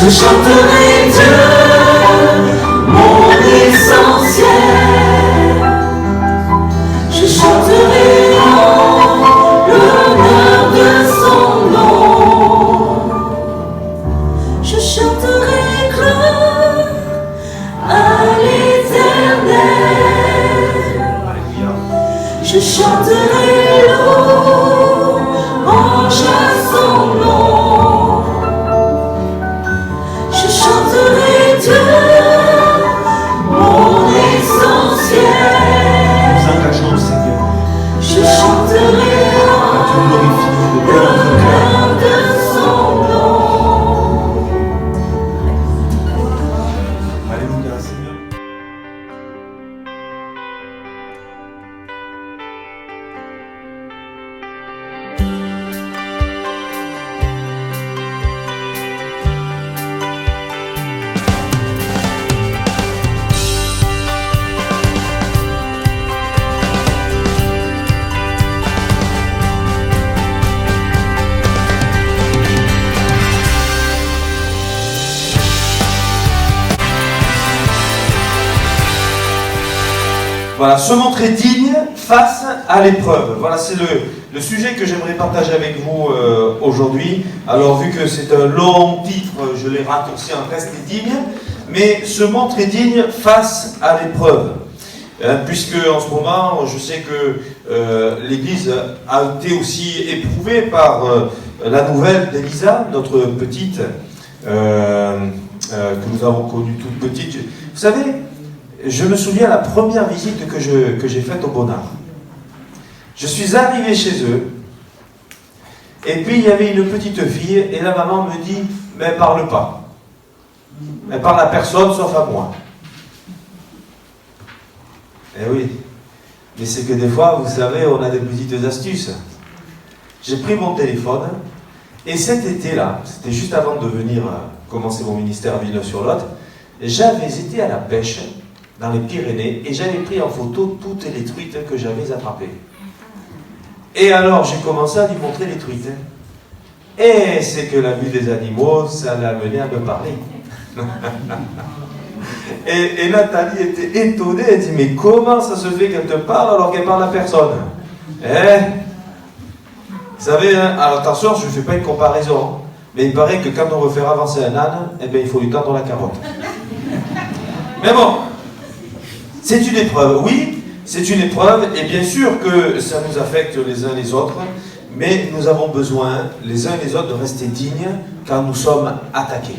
Je chanterai Dieu, mon essentiel. Je chanterai en l'honneur de son nom. Je chanterai gloire à l'Éternel. Je chanterai louange à son nom. Je chanterai Dieu, mon essentiel. Nous engageons le Seigneur. Je chanterai en l'honneur de son nom. Alléluia, Seigneur. Voilà, se montrer digne face à l'épreuve. Voilà, c'est le sujet que j'aimerais partager avec vous aujourd'hui. Alors, vu que c'est un long titre, je l'ai raccourci en rester digne, mais se montrer digne face à l'épreuve. Puisque en ce moment, je sais que l'Église a été aussi éprouvée par la nouvelle d'Elisa, notre petite, que nous avons connue toute petite. Vous savez, je me souviens de la première visite que j'ai faite au Bonnard. Je suis arrivé chez eux, et puis il y avait une petite fille, et la maman me dit, mais elle parle pas. Elle parle à personne sauf à moi. Eh oui, mais c'est que des fois, vous savez, on a des petites astuces. J'ai pris mon téléphone, et cet été-là, c'était juste avant de venir commencer mon ministère à Villeneuve-sur-Lot, j'avais été à la pêche, dans les Pyrénées, et j'avais pris en photo toutes les truites que j'avais attrapées. Et alors, j'ai commencé à lui montrer les truites. Et c'est que la vue des animaux, ça l'a amené à me parler. et Nathalie était étonnée, elle dit, mais comment ça se fait qu'elle te parle alors qu'elle parle à personne? Vous savez, hein, alors attention, je ne fais pas une comparaison, mais il paraît que quand on veut faire avancer un âne, eh bien, il faut lui tendre la carotte. Mais bon, c'est une épreuve, oui, c'est une épreuve, et bien sûr que ça nous affecte les uns les autres, mais nous avons besoin, les uns et les autres, de rester dignes quand nous sommes attaqués,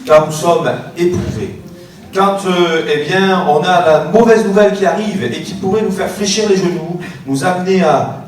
quand nous sommes éprouvés, quand eh bien, on a la mauvaise nouvelle qui arrive et qui pourrait nous faire fléchir les genoux, nous amener à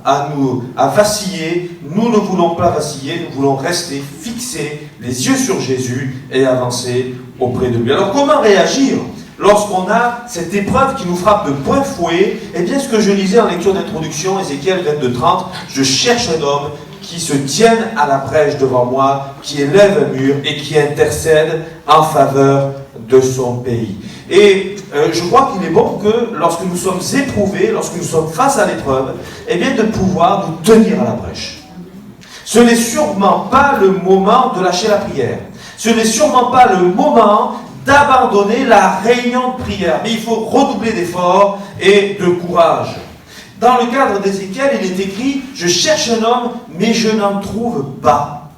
vaciller. Nous ne voulons pas vaciller, nous voulons rester fixés, les yeux sur Jésus et avancer auprès de lui. Alors comment réagir lorsqu'on a cette épreuve qui nous frappe de plein fouet? Eh bien, ce que je lisais en lecture d'introduction, Ézéchiel 22:30, je cherche un homme qui se tienne à la brèche devant moi, qui élève un mur et qui intercède en faveur de son pays. Et je crois qu'il est bon que lorsque nous sommes éprouvés, lorsque nous sommes face à l'épreuve, eh bien de pouvoir nous tenir à la brèche. Ce n'est sûrement pas le moment de lâcher la prière. Ce n'est sûrement pas le moment d'abandonner la réunion de prière. Mais il faut redoubler d'efforts et de courage. Dans le cadre d'Ézéchiel, il est écrit « Je cherche un homme, mais je n'en trouve pas. »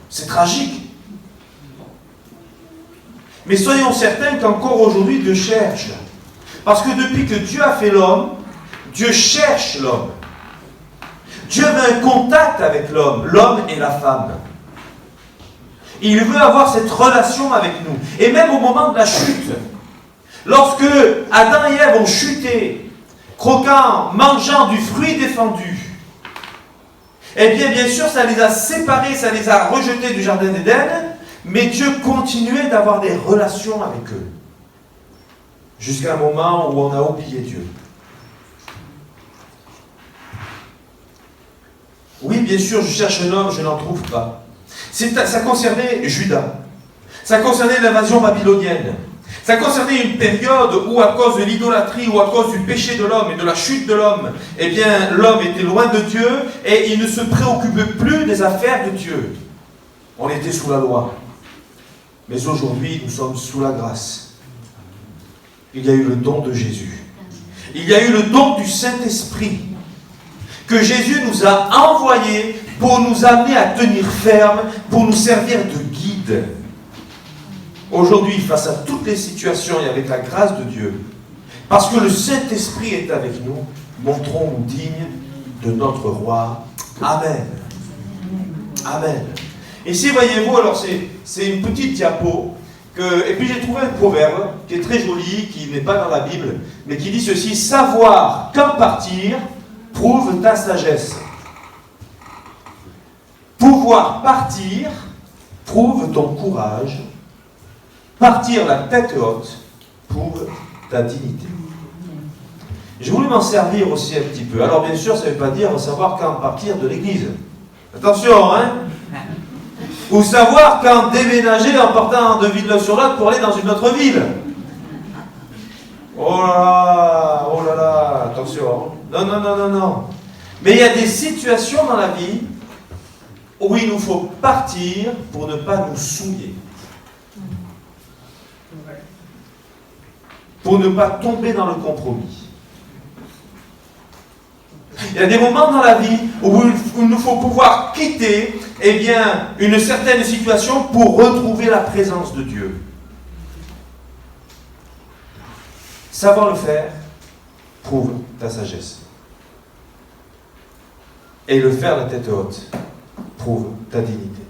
C'est tragique. Mais soyons certains qu'encore aujourd'hui, Dieu cherche. Parce que depuis que Dieu a fait l'homme, Dieu cherche l'homme. Dieu veut un contact avec l'homme, l'homme et la femme. Il veut avoir cette relation avec nous. Et même au moment de la chute, lorsque Adam et Ève ont chuté, croquant, mangeant du fruit défendu, eh bien sûr, ça les a séparés, ça les a rejetés du jardin d'Éden, mais Dieu continuait d'avoir des relations avec eux. Jusqu'à un moment où on a oublié Dieu. Oui, bien sûr, je cherche un homme, je n'en trouve pas. Ça concernait Juda. Ça concernait l'invasion babylonienne. Ça concernait une période où, à cause de l'idolâtrie, ou à cause du péché de l'homme et de la chute de l'homme, eh bien, l'homme était loin de Dieu et il ne se préoccupait plus des affaires de Dieu. On était sous la loi. Mais aujourd'hui, nous sommes sous la grâce. Il y a eu le don de Jésus. Il y a eu le don du Saint-Esprit que Jésus nous a envoyé pour nous amener à tenir ferme, pour nous servir de guide. Aujourd'hui, face à toutes les situations et avec la grâce de Dieu, parce que le Saint-Esprit est avec nous, montrons-nous dignes de notre roi. Amen. Amen. Ici, voyez-vous, alors c'est une petite diapo, et puis j'ai trouvé un proverbe qui est très joli, qui n'est pas dans la Bible, mais qui dit ceci: savoir quand partir prouve ta sagesse. Pouvoir partir prouve ton courage. Partir la tête haute prouve ta dignité. Je voulais m'en servir aussi un petit peu. Alors bien sûr, ça ne veut pas dire savoir quand partir de l'église. Attention, hein? Ou savoir quand déménager en partant de ville sur l'autre pour aller dans une autre ville. Oh là là, attention. Non, non, non, non, non. Mais il y a des situations dans la vie où il nous faut partir pour ne pas nous souiller. Pour ne pas tomber dans le compromis. Il y a des moments dans la vie où il nous faut pouvoir quitter une certaine situation pour retrouver la présence de Dieu. Savoir le faire prouve ta sagesse. Et le faire la tête haute prouve ta dignité.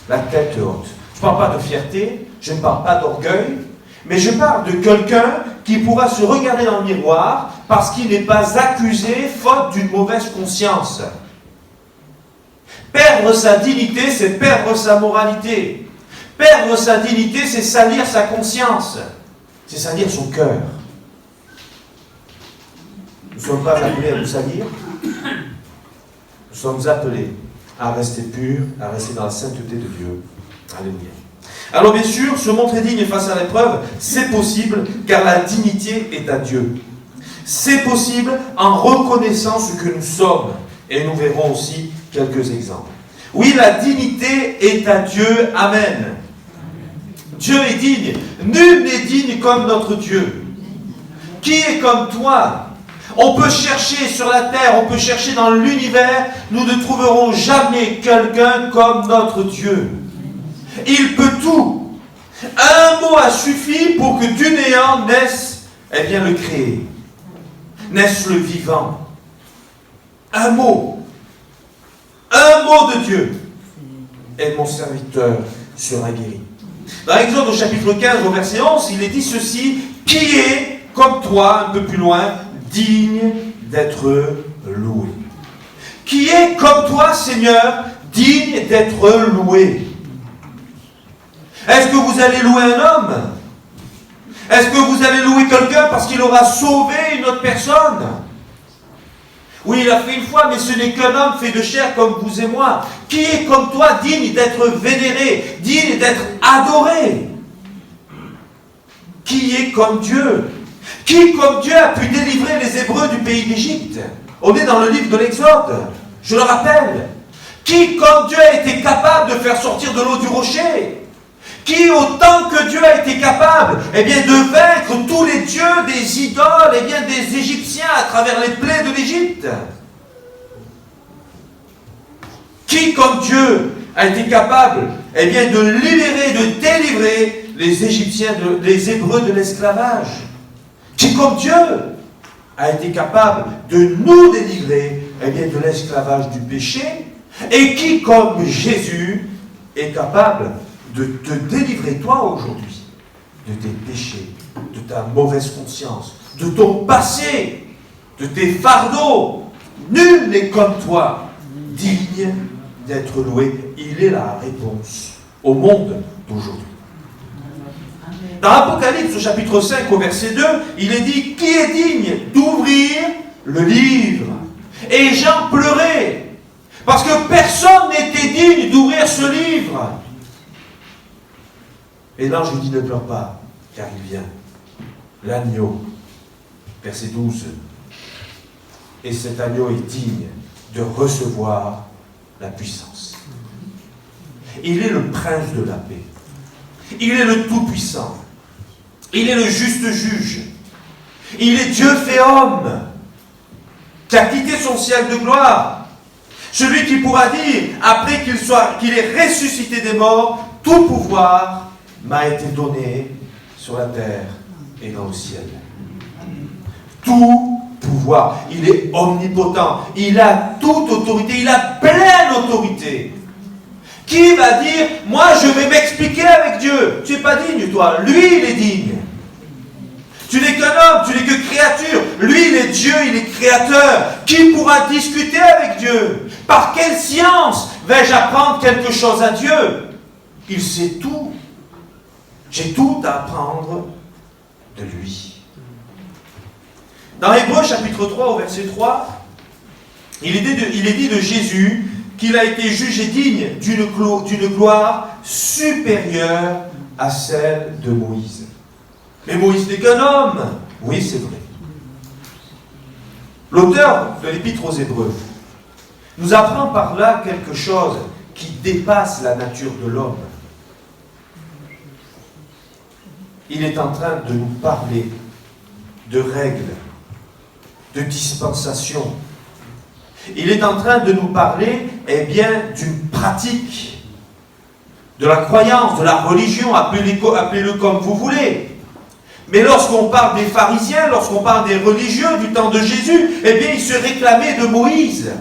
La tête haute. Je ne parle pas de fierté, je ne parle pas d'orgueil, mais je parle de quelqu'un qui pourra se regarder dans le miroir parce qu'il n'est pas accusé faute d'une mauvaise conscience. Perdre sa dignité, c'est perdre sa moralité. Perdre sa dignité, c'est salir sa conscience. C'est salir son cœur. Nous ne sommes pas appelés à nous salir. Nous sommes appelés à rester purs, à rester dans la sainteté de Dieu. Alléluia. Alors bien sûr, se montrer digne face à l'épreuve, c'est possible car la dignité est à Dieu. C'est possible en reconnaissant ce que nous sommes. Et nous verrons aussi quelques exemples. Oui, la dignité est à Dieu. Amen. Dieu est digne. Nul n'est digne comme notre Dieu. Qui est comme toi? On peut chercher sur la terre, on peut chercher dans l'univers, nous ne trouverons jamais quelqu'un comme notre Dieu. Il peut tout. Un mot a suffi pour que du néant naisse, le créé. Naisse le vivant. Un mot. Un mot de Dieu. Et mon serviteur sera guéri. Dans Exode au chapitre 15, au verset 11, il est dit ceci: qui est, comme toi, un peu plus loin, digne d'être loué. Qui est, comme toi, Seigneur, digne d'être loué. Est-ce que vous allez louer un homme? Est-ce que vous allez louer quelqu'un parce qu'il aura sauvé une autre personne? Oui, il a fait une fois, mais ce n'est qu'un homme fait de chair comme vous et moi. Qui est comme toi digne d'être vénéré, digne d'être adoré? Qui est comme Dieu? Qui comme Dieu a pu délivrer les Hébreux du pays d'Égypte? On est dans le livre de l'Exode, je le rappelle. Qui comme Dieu a été capable de faire sortir de l'eau du rocher? Qui, autant que Dieu a été capable de vaincre tous les dieux des idoles des Égyptiens à travers les plaies de l'Égypte? Qui, comme Dieu, a été capable de libérer, de délivrer les Égyptiens, les Hébreux de l'esclavage? Qui, comme Dieu, a été capable de nous délivrer de l'esclavage du péché? Et qui, comme Jésus, est capable de te délivrer, toi, aujourd'hui, de tes péchés, de ta mauvaise conscience, de ton passé, de tes fardeaux. Nul n'est comme toi, digne d'être loué. Il est la réponse au monde d'aujourd'hui. Dans l'Apocalypse, au chapitre 5, au verset 2, il est dit: qui est digne d'ouvrir le livre? Et Jean pleurait, parce que personne n'était digne d'ouvrir ce livre. Et l'ange lui dit: ne pleure pas, car il vient. L'agneau, verset 12. Et cet agneau est digne de recevoir la puissance. Il est le prince de la paix. Il est le Tout-Puissant. Il est le juste juge. Il est Dieu fait homme, qui a quitté son ciel de gloire. Celui qui pourra dire, après qu'il est ressuscité des morts, tout pouvoir m'a été donné sur la terre et dans le ciel. Tout pouvoir. Il est omnipotent. Il a toute autorité. Il a pleine autorité. Qui va dire, moi je vais m'expliquer avec Dieu? Tu n'es pas digne, toi. Lui, il est digne. Tu n'es qu'un homme, tu n'es que créature. Lui, il est Dieu, il est créateur. Qui pourra discuter avec Dieu? Par quelle science vais-je apprendre quelque chose à Dieu? Il sait tout. J'ai tout à apprendre de lui. Dans Hébreux chapitre 3 au verset 3, il est dit de Jésus qu'il a été jugé digne d'une gloire supérieure à celle de Moïse. Mais Moïse n'est qu'un homme. Oui, c'est vrai. L'auteur de l'Épître aux Hébreux nous apprend par là quelque chose qui dépasse la nature de l'homme. Il est en train de nous parler de règles, de dispensations. Il est en train de nous parler, eh bien, d'une pratique, de la croyance, de la religion, appelez-le comme vous voulez. Mais lorsqu'on parle des pharisiens, lorsqu'on parle des religieux du temps de Jésus, eh bien, ils se réclamaient de Moïse.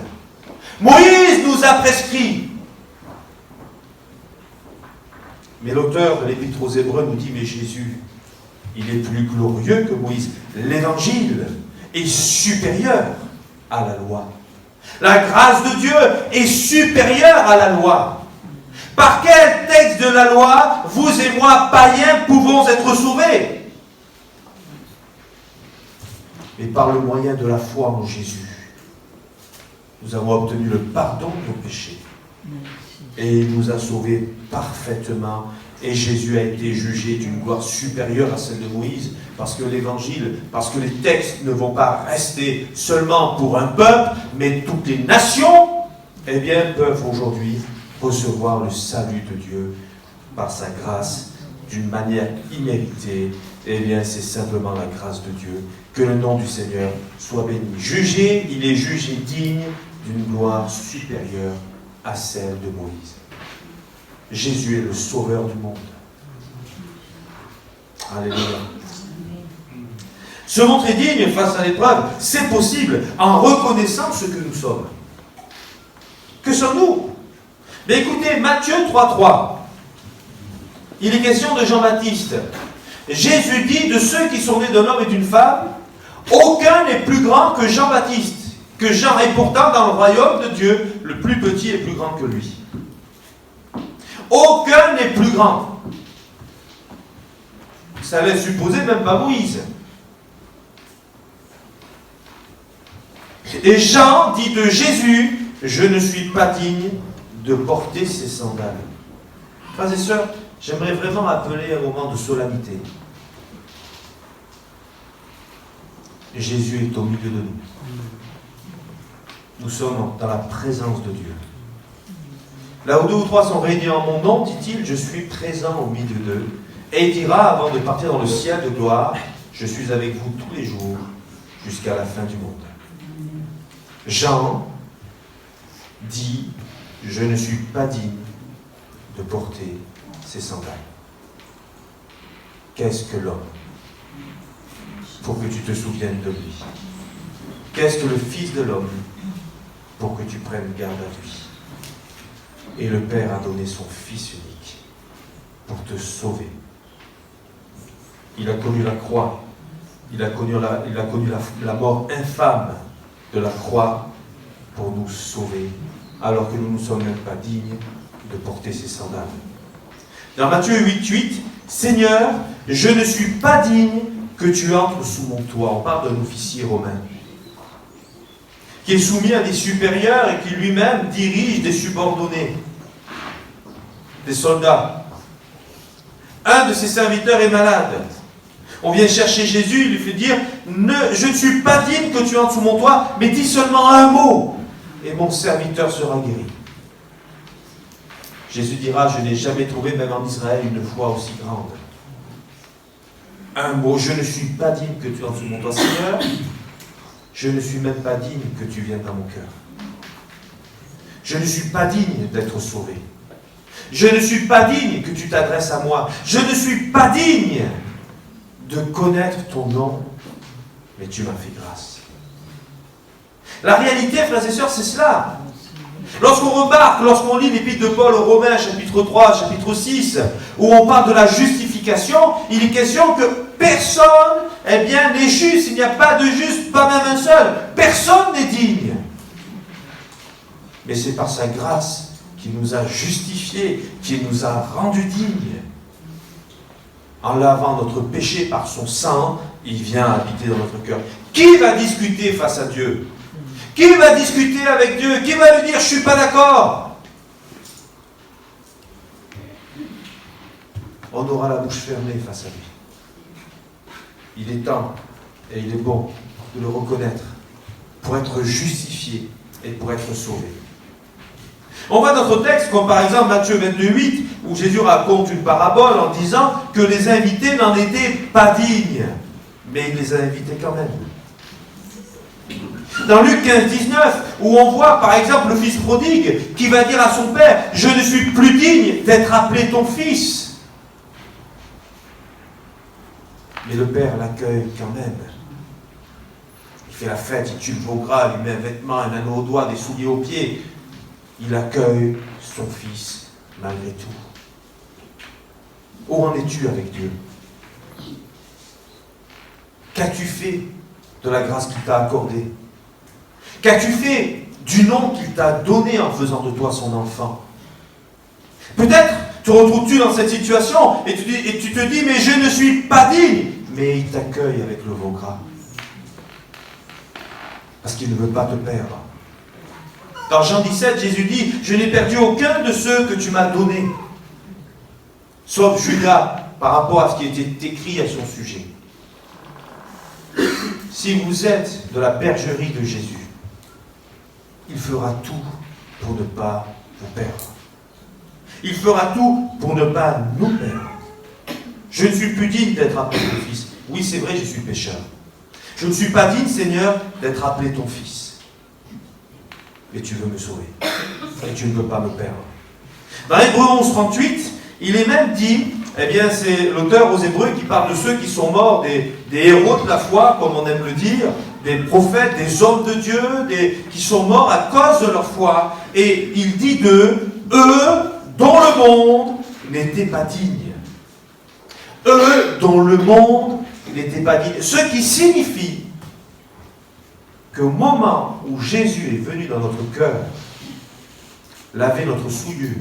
Moïse nous a prescrit. Mais l'auteur de l'Épître aux Hébreux nous dit, mais Jésus, il est plus glorieux que Moïse. L'évangile est supérieur à la loi. La grâce de Dieu est supérieure à la loi. Par quel texte de la loi, vous et moi, païens, pouvons être sauvés? Mais par le moyen de la foi en Jésus, nous avons obtenu le pardon de nos péchés. Et il nous a sauvés parfaitement. Et Jésus a été jugé d'une gloire supérieure à celle de Moïse, parce que l'évangile, parce que les textes ne vont pas rester seulement pour un peuple, mais toutes les nations, eh bien, peuvent aujourd'hui recevoir le salut de Dieu par sa grâce d'une manière imméritée. Eh bien, c'est simplement la grâce de Dieu. Que le nom du Seigneur soit béni. Jugé, il est jugé digne d'une gloire supérieure à celle de Moïse. Jésus est le sauveur du monde. Alléluia. Se montrer digne face à l'épreuve, c'est possible en reconnaissant ce que nous sommes. Que sommes-nous? Mais écoutez, Matthieu 3,3. Il est question de Jean-Baptiste. Jésus dit de ceux qui sont nés d'un homme et d'une femme, aucun n'est plus grand que Jean-Baptiste, que Jean est pourtant dans le royaume de Dieu, le plus petit est plus grand que lui. Aucun n'est plus grand. Ça laisse supposer même pas Moïse. Et Jean dit de Jésus, je ne suis pas digne de porter ses sandales. Frères et sœurs, j'aimerais vraiment appeler un moment de solennité. Jésus est au milieu de nous. Nous sommes dans la présence de Dieu. Là où 2 ou 3 sont réunis en mon nom, dit-il, je suis présent au milieu d'eux. Et il dira, avant de partir dans le ciel de gloire, je suis avec vous tous les jours, jusqu'à la fin du monde. Jean dit, je ne suis pas digne de porter ses sandales. Qu'est-ce que l'homme? Pour que tu te souviennes de lui. Qu'est-ce que le Fils de l'homme? Pour que tu prennes garde à lui. Et le Père a donné son Fils unique pour te sauver. Il a connu la croix. Il a connu la mort infâme de la croix pour nous sauver, alors que nous ne sommes même pas dignes de porter ses sandales. Dans Matthieu 8,8, Seigneur, je ne suis pas digne que tu entres sous mon toit. On parle d'un officier romain qui est soumis à des supérieurs et qui lui-même dirige des subordonnés, des soldats. Un de ses serviteurs est malade. On vient chercher Jésus, il lui fait dire, je ne suis pas digne que tu entres sous mon toit, mais dis seulement un mot, et mon serviteur sera guéri. Jésus dira, je n'ai jamais trouvé, même en Israël, une foi aussi grande. Un mot, je ne suis pas digne que tu entres sous mon toit, Seigneur. Je ne suis même pas digne que tu viennes dans mon cœur. Je ne suis pas digne d'être sauvé. Je ne suis pas digne que tu t'adresses à moi. Je ne suis pas digne de connaître ton nom, mais tu m'as fait grâce. La réalité, frères et sœurs, c'est cela. Lorsqu'on remarque, lorsqu'on lit l'épître de Paul aux Romains, chapitre 3, chapitre 6, où on parle de la justification, il est question que personne, n'est juste. Il n'y a pas de juste, pas même un seul. Personne n'est digne. Mais c'est par sa grâce qu'il nous a justifiés, qu'il nous a rendus dignes. En lavant notre péché par son sang, il vient habiter dans notre cœur. Qui va discuter face à Dieu? Qui va discuter avec Dieu? Qui va lui dire, je ne suis pas d'accord? On aura la bouche fermée face à lui. Il est temps, et il est bon, de le reconnaître, pour être justifié et pour être sauvé. On voit d'autres textes, comme par exemple Matthieu 22:8, où Jésus raconte une parabole en disant que les invités n'en étaient pas dignes, mais il les a invités quand même. Dans Luc 15:19, où on voit par exemple le fils prodigue qui va dire à son père, je ne suis plus digne d'être appelé ton fils. Mais le père l'accueille quand même. Il fait la fête, il tue le veau gras, il met un vêtement, un anneau au doigt, des souliers aux pieds. Il accueille son fils malgré tout. Où en es-tu avec Dieu? Qu'as-tu fait de la grâce qu'il t'a accordée? Qu'as-tu fait du nom qu'il t'a donné en faisant de toi son enfant? Peut-être te retrouves-tu dans cette situation et tu te dis, mais je ne suis pas digne. Mais il t'accueille avec le veau gras. Parce qu'il ne veut pas te perdre. Dans Jean 17, Jésus dit, je n'ai perdu aucun de ceux que tu m'as donnés. Sauf Judas, par rapport à ce qui était écrit à son sujet. Si vous êtes de la bergerie de Jésus, il fera tout pour ne pas vous perdre. Il fera tout pour ne pas nous perdre. Je ne suis plus digne d'être appelé ton fils. Oui, c'est vrai, je suis pécheur. Je ne suis pas digne, Seigneur, d'être appelé ton fils. Mais tu veux me sauver. Et tu ne veux pas me perdre. Dans Hébreux 11:38, il est même dit, c'est l'auteur aux Hébreux qui parle de ceux qui sont morts, des héros de la foi, comme on aime le dire, des prophètes, des hommes de Dieu, qui sont morts à cause de leur foi. Et il dit d'eux, eux dont le monde n'était pas digne. Eux dont le monde n'était pas digne. Ce qui signifie qu'au moment où Jésus est venu dans notre cœur, laver notre souillure,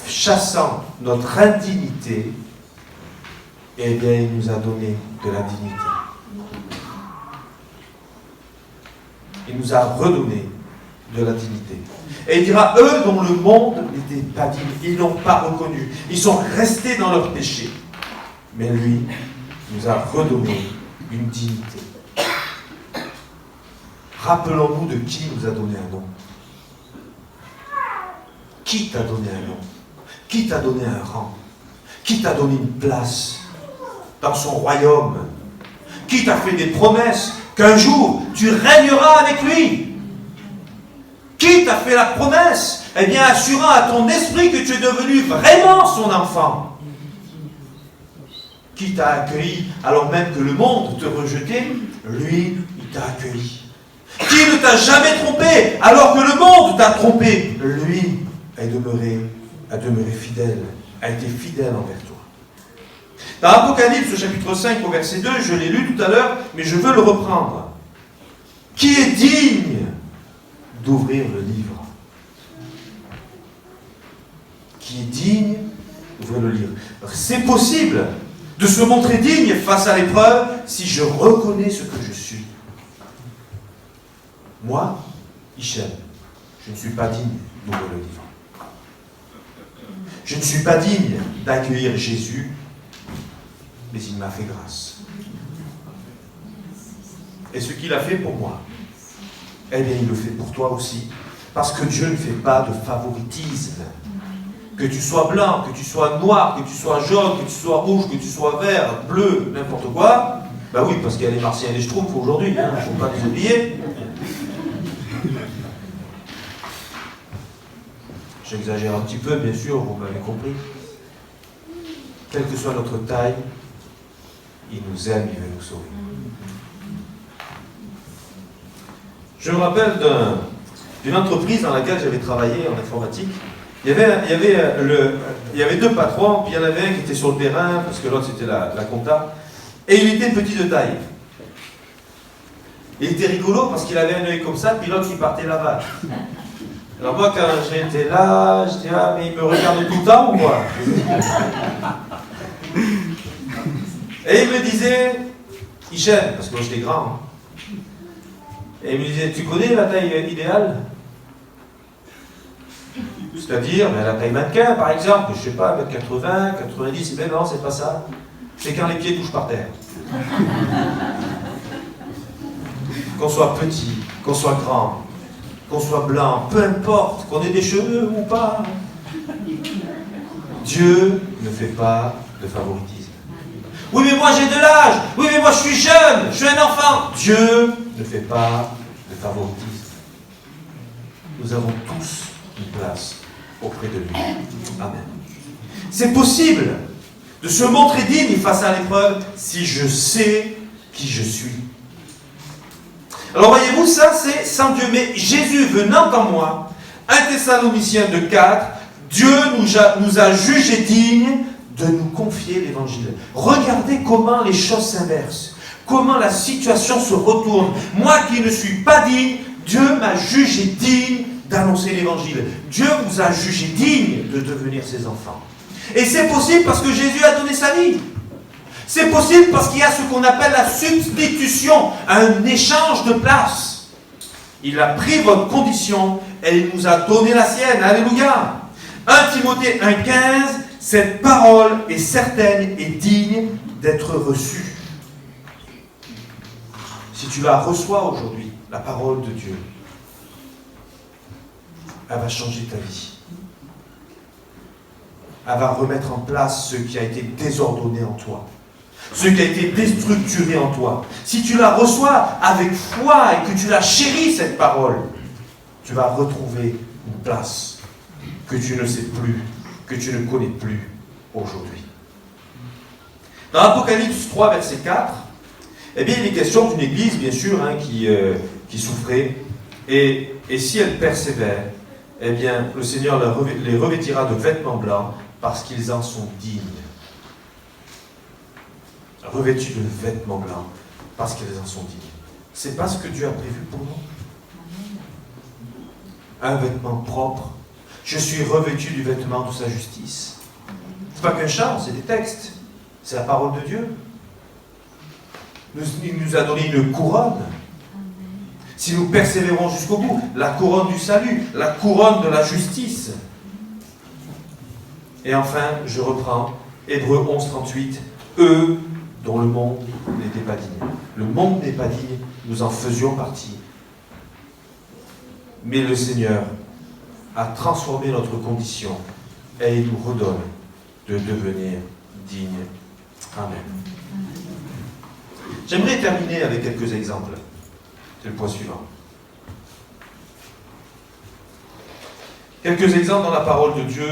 chassant notre indignité, il nous a donné de la dignité. Il nous a redonné de la dignité. Et il dira, eux dont le monde n'était pas digne, ils n'ont pas reconnu. Ils sont restés dans leur péché. Mais lui nous a redonné une dignité. Rappelons-nous de qui nous a donné un nom. Qui t'a donné un nom? Qui t'a donné un rang? Qui t'a donné une place dans son royaume? Qui t'a fait des promesses qu'un jour tu régneras avec lui? Qui t'a fait la promesse, assurant à ton esprit que tu es devenu vraiment son enfant? Qui t'a accueilli alors même que le monde te rejetait? Lui, il t'a accueilli. Qui ne t'a jamais trompé alors que le monde t'a trompé? Lui a demeuré fidèle, a été fidèle envers toi. Dans Apocalypse, chapitre 5, au verset 2, je l'ai lu tout à l'heure, mais je veux le reprendre. Qui est digne d'ouvrir le livre? Qui est digne d'ouvrir le livre? C'est possible de se montrer digne face à l'épreuve si je reconnais ce que je suis. Moi, Michel, je ne suis pas digne d'ouvrir le livre. Je ne suis pas digne d'accueillir Jésus, mais il m'a fait grâce. Et ce qu'il a fait pour moi, il le fait pour toi aussi. Parce que Dieu ne fait pas de favoritisme. Que tu sois blanc, que tu sois noir, que tu sois jaune, que tu sois rouge, que tu sois vert, bleu, n'importe quoi. Ben oui, parce qu'il y a les Martiens et les Schtroumpfs aujourd'hui, il ne faut pas les oublier. J'exagère un petit peu, bien sûr, vous m'avez compris. Quelle que soit notre taille, il nous aime, il veut nous sauver. Je me rappelle d'une entreprise dans laquelle j'avais travaillé en informatique. Il y avait deux patrons, puis il y en avait un qui était sur le terrain, parce que l'autre c'était la compta, et il était petit de taille. Il était rigolo parce qu'il avait un œil comme ça, puis l'autre il partait là-bas. Alors moi quand j'étais là, je disais, ah mais il me regarde tout le temps ou quoi? Et il me disait, Hichem, parce que moi j'étais grand, hein. Et il me disait, tu connais la taille idéale? C'est-à-dire, la taille mannequin, par exemple, je sais pas, 1m80, 90, mais non, c'est pas ça. C'est quand les pieds touchent par terre. Qu'on soit petit, qu'on soit grand, qu'on soit blanc, peu importe, qu'on ait des cheveux ou pas. Dieu ne fait pas de favoritisme. Oui, mais moi j'ai de l'âge. Oui, mais moi je suis jeune, je suis un enfant. Dieu ne fait pas de favoritisme. Nous avons tous une place auprès de lui. Amen. C'est possible de se montrer digne face à l'épreuve si je sais qui je suis. Alors voyez-vous, ça c'est sans Dieu. Mais Jésus venant en moi, 1 Thessaloniciens 2,4, Dieu nous a jugés dignes de nous confier l'évangile. Regardez comment les choses s'inversent. Comment la situation se retourne. Moi qui ne suis pas digne, Dieu m'a jugé digne d'annoncer l'évangile. Dieu vous a jugé digne de devenir ses enfants. Et c'est possible parce que Jésus a donné sa vie. C'est possible parce qu'il y a ce qu'on appelle la substitution, un échange de place. Il a pris votre condition et il nous a donné la sienne. Alléluia. 1 Timothée 1,15, cette parole est certaine et digne d'être reçue. Si tu la reçois aujourd'hui, la parole de Dieu, elle va changer ta vie. Elle va remettre en place ce qui a été désordonné en toi, ce qui a été déstructuré en toi. Si tu la reçois avec foi et que tu la chéris, cette parole, tu vas retrouver une place que tu ne sais plus, que tu ne connais plus aujourd'hui. Dans Apocalypse 3, verset 4, eh bien, il est question d'une église, bien sûr, qui souffrait. Et si elle persévère, eh bien, le Seigneur les revêtira de vêtements blancs parce qu'ils en sont dignes. Revêtus de vêtements blancs parce qu'ils en sont dignes. C'est pas ce que Dieu a prévu pour nous. Un vêtement propre. Je suis revêtu du vêtement de sa justice. C'est pas qu'un chant, c'est des textes. C'est la parole de Dieu. Il nous a donné une couronne. Si nous persévérons jusqu'au bout, la couronne du salut, la couronne de la justice. Et enfin, je reprends, Hébreux 11, 38, eux dont le monde n'était pas digne. Le monde n'est pas digne, nous en faisions partie. Mais le Seigneur a transformé notre condition et il nous redonne de devenir dignes. Amen. J'aimerais terminer avec quelques exemples. C'est le point suivant. Quelques exemples dans la parole de Dieu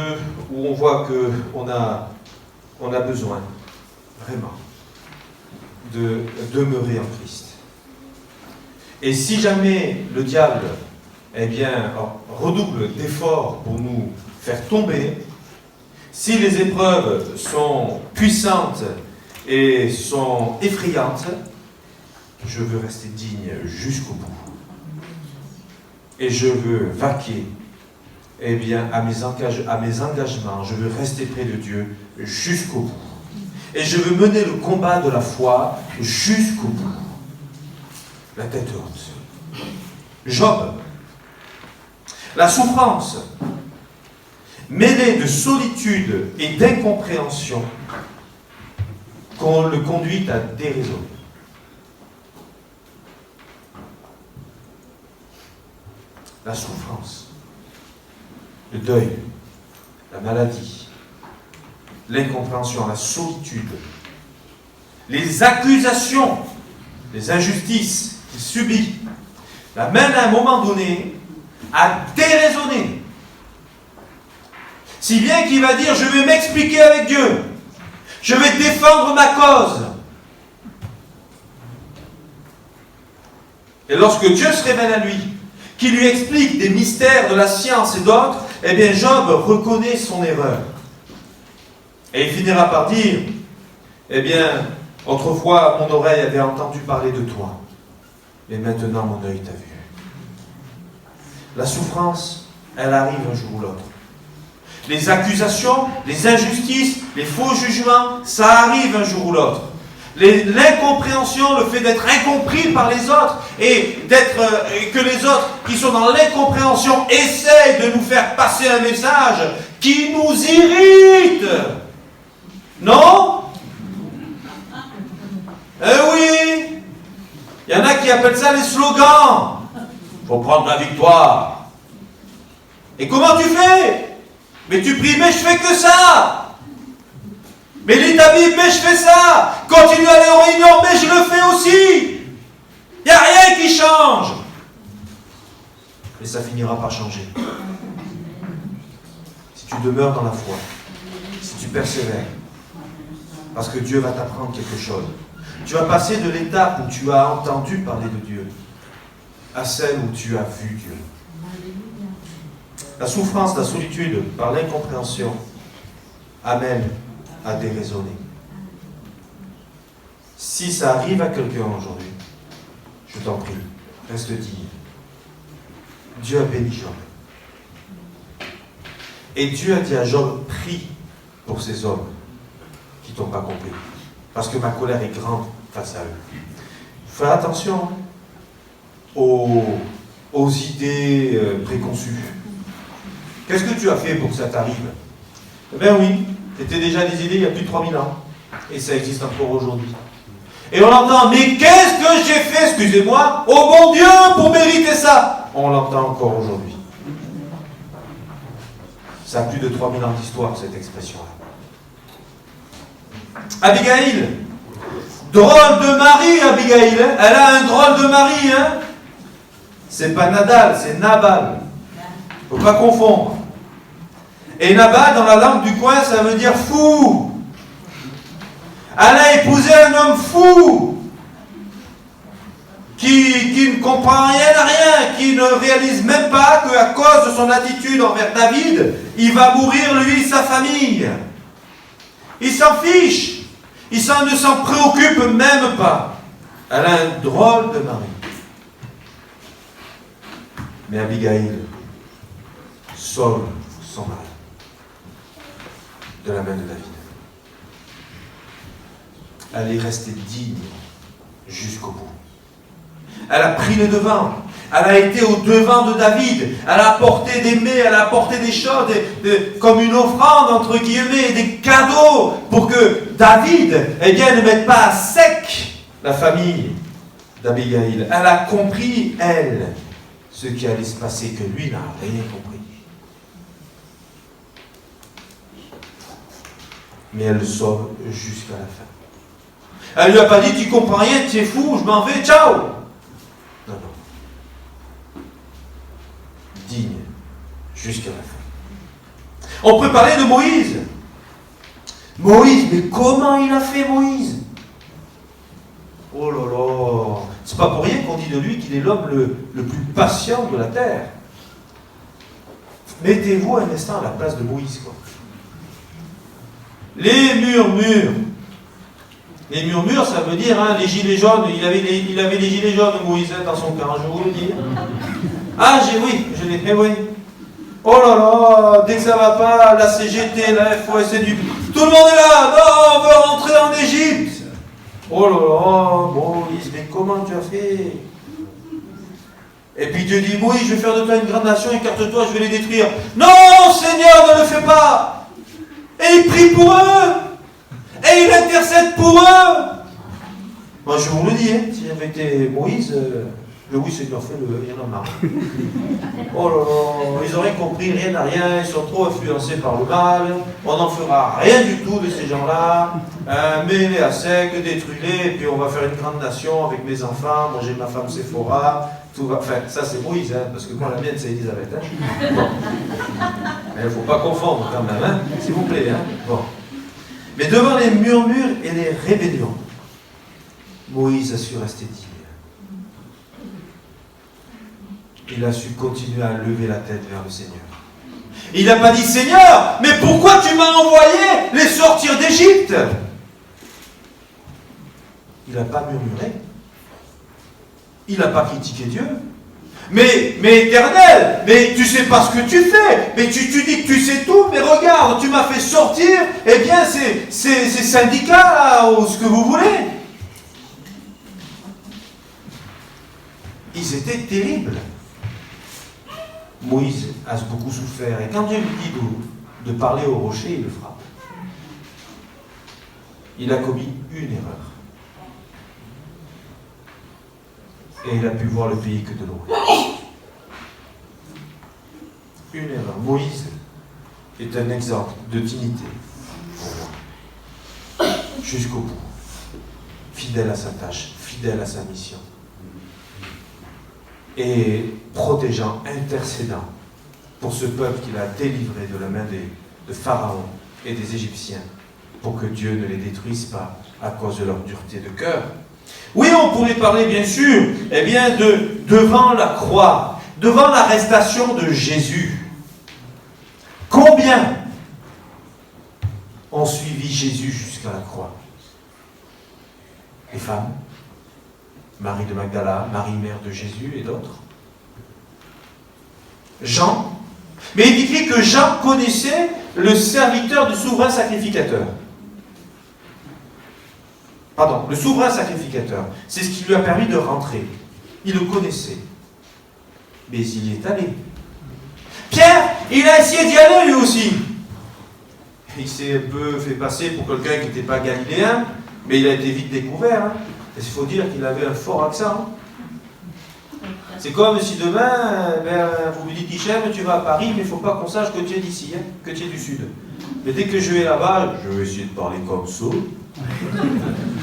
où on voit qu'on a besoin, vraiment, de demeurer en Christ. Et si jamais le diable, eh bien, redouble d'efforts pour nous faire tomber, si les épreuves sont puissantes et sont effrayantes, je veux rester digne jusqu'au bout. Et je veux vaquer eh bien, à mes engagements. Je veux rester près de Dieu jusqu'au bout. Et je veux mener le combat de la foi jusqu'au bout. La tête haute. Job. La souffrance, mêlée de solitude et d'incompréhension, qu'on le conduit à déraisonner. la souffrance, le deuil, la maladie, l'incompréhension, la solitude, les accusations, les injustices qu'il subit, l'amènent à un moment donné à déraisonner. Si bien qu'il va dire, je vais m'expliquer avec Dieu, je vais défendre ma cause. Et lorsque Dieu se révèle à lui, qui lui explique des mystères de la science et d'autres, eh bien Job reconnaît son erreur. Et il finira par dire, eh bien, autrefois mon oreille avait entendu parler de toi, mais maintenant mon œil t'a vu. La souffrance, elle arrive un jour ou l'autre. Les accusations, les injustices, les faux jugements, ça arrive un jour ou l'autre. L'incompréhension, le fait d'être incompris par les autres et que les autres qui sont dans l'incompréhension essayent de nous faire passer un message qui nous irrite. Non? Eh oui! Il y en a qui appellent ça les slogans. Faut prendre la victoire. Et comment tu fais? Mais tu pries, mais je fais que ça. Mais lis ta Bible, mais je fais ça. Continue à aller aux réunions, mais je le fais aussi. Il n'y a rien qui change. Et ça finira par changer. Si tu demeures dans la foi, si tu persévères, parce que Dieu va t'apprendre quelque chose. Tu vas passer de l'étape où tu as entendu parler de Dieu à celle où tu as vu Dieu. La souffrance, la solitude, par l'incompréhension, amène à déraisonner. Si ça arrive à quelqu'un aujourd'hui, je t'en prie, reste digne. Dieu a béni Job. Et Dieu a dit à Job, prie pour ces hommes qui ne t'ont pas compris. Parce que ma colère est grande face à eux. Fais attention aux idées préconçues. Qu'est-ce que tu as fait pour que ça t'arrive? Eh bien oui, c'était déjà des idées il y a plus de 3000 ans. Et ça existe encore aujourd'hui. Et on entend, mais qu'est-ce que j'ai fait, excusez-moi, oh bon Dieu, pour mériter ça? On l'entend encore aujourd'hui. Ça a plus de 3000 ans d'histoire, cette expression-là. Abigail, drôle de mari, Abigail, hein? Elle a un drôle de mari, hein? C'est pas Nadal, c'est Nabal. Faut pas confondre. Et Nabal, dans la langue du coin, ça veut dire fou. Elle a épousé un homme fou, qui ne comprend rien à rien, qui ne réalise même pas qu'à cause de son attitude envers David, il va mourir lui et sa famille. Il s'en fiche. Il ne s'en préoccupe même pas. Elle a un drôle de mari. Mais Abigail sauve son mari de la main de David. Elle est restée digne jusqu'au bout. Elle a pris le devant. Elle a été au devant de David. Elle a apporté des mets, elle a apporté des choses, comme une offrande, entre guillemets, des cadeaux, pour que David, eh bien, ne mette pas à sec la famille d'Abigail. Elle a compris, elle, ce qui allait se passer, que lui n'a rien compris. Mais elle le sauve jusqu'à la fin. Elle lui a pas dit, tu comprends rien, tu es fou, je m'en vais, ciao. Non, non. Digne jusqu'à la fin. On peut parler de Moïse. Moïse, mais comment il a fait Moïse? Oh là là, c'est pas pour rien qu'on dit de lui qu'il est l'homme le plus patient de la terre. Mettez-vous un instant à la place de Moïse, quoi. Les murmures. Les murmures, ça veut dire, hein, les gilets jaunes, il avait les gilets jaunes, Moïse, dans son camp, je vous le dis. Ah, je l'ai fait, oui. Oh là là, dès que ça va pas, la CGT, la FOS, tout le monde est là, non, on veut rentrer en Égypte. Oh là là, Moïse, mais comment tu as fait? Et puis Dieu dit, Moïse, je vais faire de toi une grande nation, écarte-toi, je vais les détruire. Non, Seigneur, ne le fais pas. Et il prie pour eux. Et il intercède pour eux. Moi, je vous le dis, hein, si j'avais été Moïse, Mais oui, Seigneur, fais-le, il y en a marre. Oh là là, ils n'ont rien compris, rien à rien, ils sont trop influencés par le mal, on n'en fera rien du tout de ces gens-là, mets-les à sec, détruis-les, et puis on va faire une grande nation avec mes enfants, moi j'ai ma femme Séphora, tout va... Enfin, ça c'est Moïse, hein, parce que moi la mienne c'est Élisabeth. Hein. Bon. Il ne faut pas confondre quand même, hein, s'il vous plaît. Hein. Bon. Mais devant les murmures et les rébellions, Moïse a su rester digne. Il a su continuer à lever la tête vers le Seigneur. Il n'a pas dit, Seigneur, mais pourquoi tu m'as envoyé les sortir d'Égypte? Il n'a pas murmuré. Il n'a pas critiqué Dieu. Mais Éternel, mais tu sais pas ce que tu fais. Mais tu dis que tu sais tout, mais regarde, tu m'as fait sortir, eh bien, ces syndicats là, ou ce que vous voulez. Ils étaient terribles. Moïse a beaucoup souffert, et quand Dieu lui dit de parler au rocher, il le frappe. Il a commis une erreur. Et il a pu voir le pays que de loin. Une erreur. Moïse est un exemple de dignité pour moi. Jusqu'au bout. Fidèle à sa tâche, fidèle à sa mission. Et protégeant, intercédant pour ce peuple qu'il a délivré de la main de Pharaon et des Égyptiens, pour que Dieu ne les détruise pas à cause de leur dureté de cœur. Oui, on pourrait parler bien sûr, eh bien, devant la croix, devant l'arrestation de Jésus. Combien ont suivi Jésus jusqu'à la croix? Les femmes, Marie de Magdala, Marie mère de Jésus et d'autres. Jean. Mais il écrit que Jean connaissait le serviteur du souverain sacrificateur. Pardon, le souverain sacrificateur. C'est ce qui lui a permis de rentrer. Il le connaissait. Mais il y est allé. Pierre, il a essayé d'y aller lui aussi. Il s'est un peu fait passer pour quelqu'un qui n'était pas galiléen, mais il a été vite découvert. Hein. Il faut dire qu'il avait un fort accent. C'est comme si demain, vous me dites, Hichem, tu vas à Paris, mais il ne faut pas qu'on sache que tu es d'ici, hein, que tu es du Sud. Mais dès que je vais là-bas, je vais essayer de parler comme ça.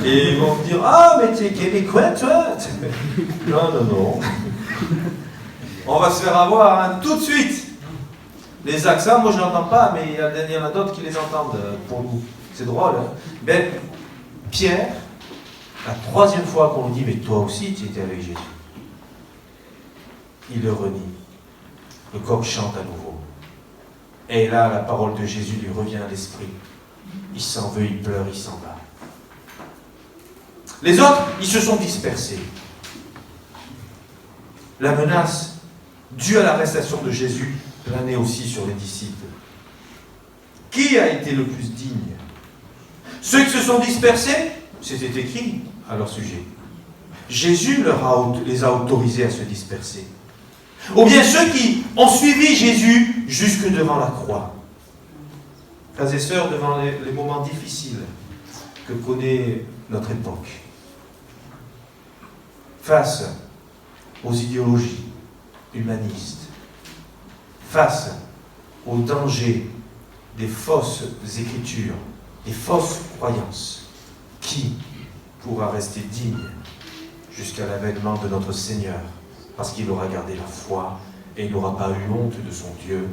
Et ils vont me dire, ah, mais tu es québécois, toi? Non. On va se faire avoir hein, tout de suite. Les accents, moi je n'entends pas, mais il y en a d'autres qui les entendent pour nous. C'est drôle. Hein. Ben, Pierre, la troisième fois qu'on lui dit, mais toi aussi tu étais avec Jésus. Il le renie. Le coq chante à nouveau. Et là, la parole de Jésus lui revient à l'esprit. Il s'en veut, il pleure, il s'en va. Les autres, ils se sont dispersés. La menace due à l'arrestation de Jésus planait aussi sur les disciples. Qui a été le plus digne? Ceux qui se sont dispersés, c'était écrit à leur sujet. Jésus les a autorisés à se disperser. Ou bien ceux qui ont suivi Jésus jusque devant la croix. Frères et sœurs, devant les moments difficiles que connaît notre époque, face aux idéologies humanistes, face au danger des fausses écritures, des fausses croyances, qui pourra rester digne jusqu'à l'avènement de notre Seigneur, parce qu'il aura gardé la foi et il n'aura pas eu honte de son Dieu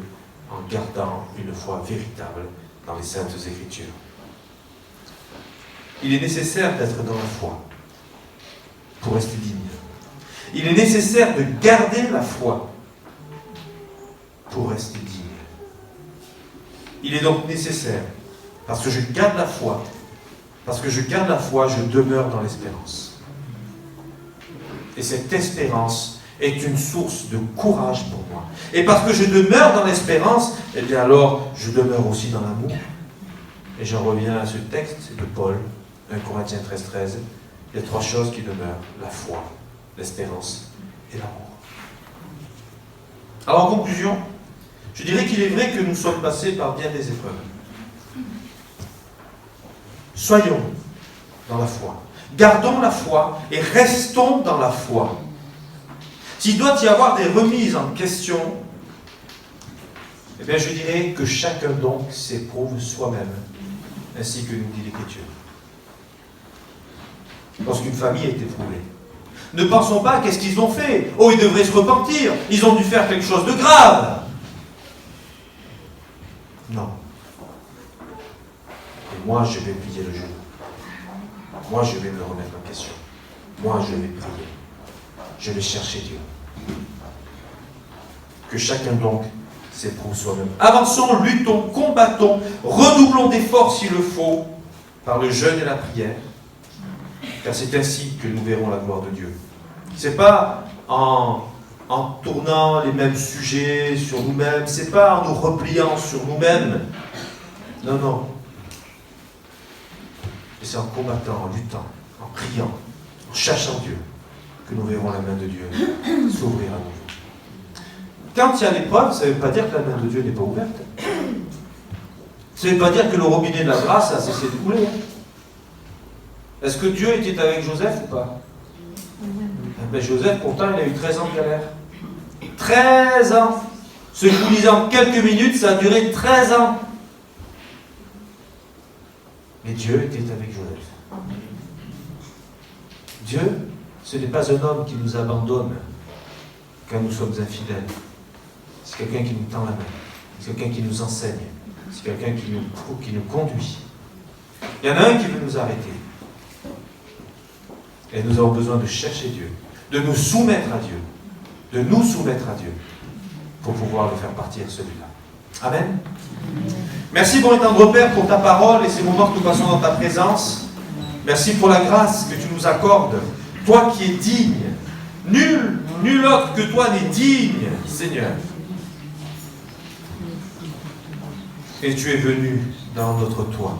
en gardant une foi véritable dans les Saintes Écritures. Il est nécessaire d'être dans la foi pour rester digne. Il est nécessaire de garder la foi pour rester digne. Il est donc nécessaire, parce que je garde la foi, je demeure dans l'espérance. Et cette espérance est une source de courage pour moi. Et parce que je demeure dans l'espérance, eh bien alors je demeure aussi dans l'amour. Et j'en reviens à ce texte de Paul, 1 Corinthiens 13. Il y a trois choses qui demeurent: la foi, l'espérance et l'amour. Alors en conclusion, je dirais qu'il est vrai que nous sommes passés par bien des épreuves. Soyons dans la foi. Gardons la foi et restons dans la foi. s'il doit y avoir des remises en question, eh bien je dirais que chacun donc s'éprouve soi-même, ainsi que nous dit l'Écriture. Lorsqu'une famille est éprouvée. Ne pensons pas qu'est-ce qu'ils ont fait. Oh, ils devraient se repentir. Ils ont dû faire quelque chose de grave. Non. Et moi, je vais plier le genou. Moi, je vais me remettre en question. Moi, je vais prier. Je vais chercher Dieu. Que chacun donc s'éprouve soi-même. Avançons, luttons, combattons, redoublons d'efforts s'il le faut, par le jeûne et la prière, car c'est ainsi que nous verrons la gloire de Dieu. C'est pas en tournant les mêmes sujets sur nous-mêmes, c'est pas en nous repliant sur nous-mêmes. Non, non. Et c'est en combattant, en luttant, en priant, en cherchant Dieu, que nous verrons la main de Dieu s'ouvrir à nouveau. Quand il y a l'épreuve, ça ne veut pas dire que la main de Dieu n'est pas ouverte. Ça ne veut pas dire que le robinet de la grâce a cessé de couler. Est-ce que Dieu était avec Joseph ou pas? Ben Joseph, pourtant, il a eu 13 ans de galère. 13 ans. Ce que je vous disais en quelques minutes, ça a duré 13 ans. Mais Dieu était avec Joseph. Dieu, ce n'est pas un homme qui nous abandonne quand nous sommes infidèles. C'est quelqu'un qui nous tend la main. C'est quelqu'un qui nous enseigne. C'est quelqu'un qui nous conduit. Il y en a un qui veut nous arrêter. Et nous avons besoin de chercher Dieu, de nous soumettre à Dieu, de nous soumettre à Dieu pour pouvoir le faire partir, celui-là. Amen. Merci, bon et tendre Père, pour ta parole et ces moments que nous passons dans ta présence. Merci pour la grâce que tu nous accordes. Toi qui es digne, nul autre que toi n'est digne, Seigneur. Et tu es venu dans notre toit,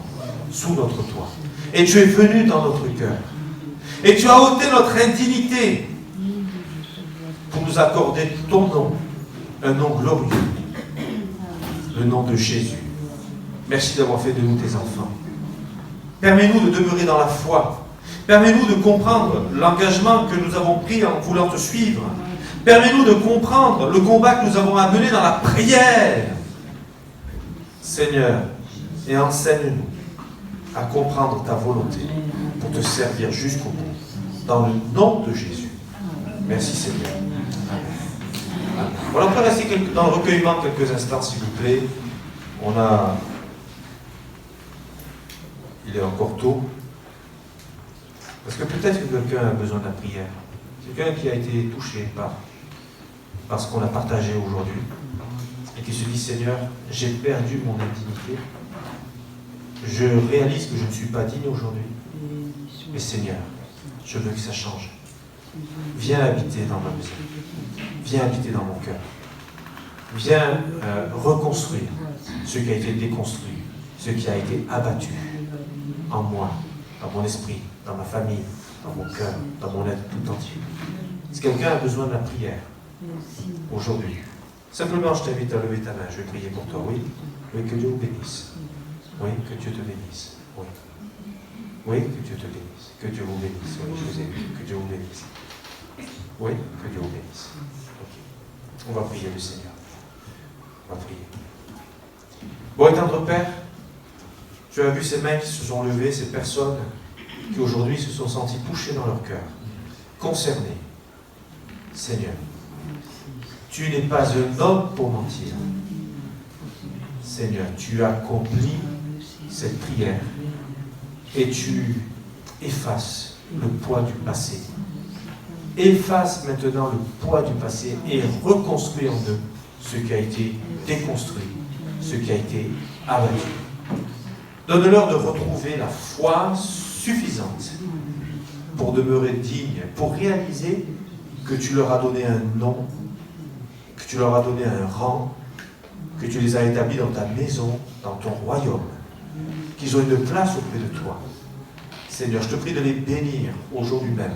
sous notre toit. Et tu es venu dans notre cœur. Et tu as ôté notre indignité pour nous accorder ton nom, un nom glorieux, le nom de Jésus. Merci d'avoir fait de nous tes enfants. Permets-nous de demeurer dans la foi. Permets-nous de comprendre l'engagement que nous avons pris en voulant te suivre. Permets-nous de comprendre le combat que nous avons à mener dans la prière. Seigneur, et enseigne-nous à comprendre ta volonté pour te servir jusqu'au bout. Dans le nom de Jésus. Merci Seigneur. Amen. Amen. Voilà, on peut rester dans le recueillement quelques instants, s'il vous plaît. Il est encore tôt. Parce que peut-être que quelqu'un a besoin de la prière. Quelqu'un qui a été touché par ce qu'on a partagé aujourd'hui. Et qui se dit, Seigneur, j'ai perdu mon indignité. Je réalise que je ne suis pas digne aujourd'hui. Mais Seigneur, je veux que ça change. Viens habiter dans ma maison. Viens habiter dans mon cœur. Viens reconstruire ce qui a été déconstruit, ce qui a été abattu en moi, dans mon esprit, dans ma famille, dans mon cœur, dans mon être tout entier. Si quelqu'un a besoin de la prière aujourd'hui, simplement je t'invite à lever ta main. Je vais prier pour toi. Oui, oui, que Dieu vous bénisse. Oui, que Dieu te bénisse. Oui. Oui, que Dieu te bénisse. Que Dieu vous bénisse. Oui, je vous ai vu. Que Dieu vous bénisse. Oui, que Dieu vous bénisse. Okay. On va prier le Seigneur. On va prier. Bon et tendre Père, tu as vu ces mains qui se sont levées, ces personnes qui aujourd'hui se sont senties touchées dans leur cœur, concernées. Seigneur, tu n'es pas un homme pour mentir. Seigneur, tu accomplis cette prière et tu effaces le poids du passé. Efface maintenant le poids du passé et reconstruis en eux ce qui a été déconstruit, ce qui a été abattu. Donne-leur de retrouver la foi suffisante pour demeurer digne, pour réaliser que tu leur as donné un nom, que tu leur as donné un rang, que tu les as établis dans ta maison, dans ton royaume, qu'ils ont une place auprès de toi. Seigneur, je te prie de les bénir aujourd'hui même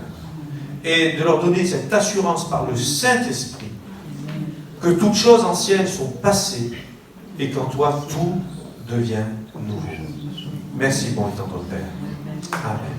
et de leur donner cette assurance par le Saint-Esprit que toutes choses anciennes sont passées et qu'en toi tout devient nouveau. Merci, bon et tendre Père. Amen.